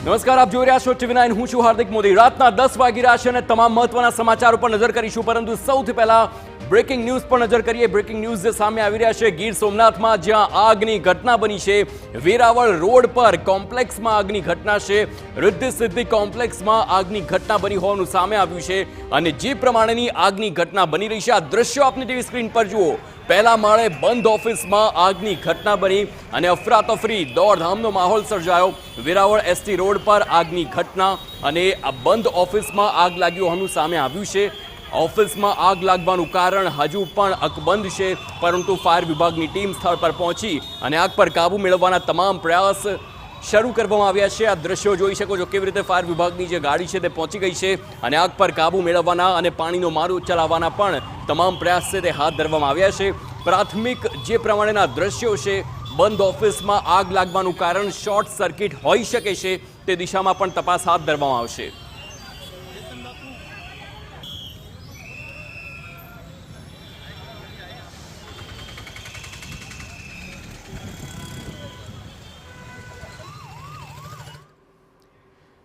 નમસ્કાર, આપ જોઈ રહ્યા છો TV9. હું છું હાર્દિક મોદી. રાતના 10 વાગી રહ્યા છે અને તમામ મહત્વના સમાચારો પર નજર કરીશું, પરંતુ સૌથી પહેલા બ્રેકિંગ ન્યૂઝ પર નજર કરીએ. બ્રેકિંગ ન્યૂઝ જે સામે આવી રહ્યા છે ગીર સોમનાથમાં, જ્યાં આગની ઘટના બની છે. વેરાવળ રોડ પર કોમ્પ્લેક્સમાં આગની ઘટના છે. રિદ્ધિ સિદ્ધિ કોમ્પ્લેક્સમાં આગની ઘટના બની હોવાનું સામે આવ્યું છે અને જે પ્રમાણેની આગની ઘટના બની રહી છે, આ દ્રશ્યો આપની ટીવી સ્ક્રીન પર જુઓ. પહેલા માળે બંધ ઓફિસમાં આગની ઘટના બની અને અફરાતફરી દોડધામનો માહોલ સર્જાયો. વેરાવળ એસટી રોડ પર આગની ઘટના અને આ બંધ ઓફિસમાં આગ લાગી હોવાનું સામે આવ્યું છે. ઓફિસમાં આગ લાગવાનું કારણ હજુ પણ અકબંધ છે, પરંતુ ફાયર વિભાગની ટીમ સ્થળ પર પહોંચી અને આગ પર કાબુ મેળવવાના તમામ પ્રયાસ શરૂ કરવામાં આવ્યા છે. આ દ્રશ્યો જોઈ શકો છો કેવી રીતે ફાયર વિભાગની જે ગાડી છે તે પહોંચી ગઈ છે અને આગ પર કાબુ મેળવવાના અને પાણીનો મારો ચલાવવાના પણ તમામ પ્રયાસ છે તે હાથ ધરવામાં આવ્યા છે. પ્રાથમિક જે પ્રમાણેના દ્રશ્યો છે, બંધ ઓફિસમાં આગ લાગવાનું કારણ શોર્ટ સર્કિટ હોઈ શકે છે, તે દિશામાં પણ તપાસ હાથ ધરવામાં આવશે.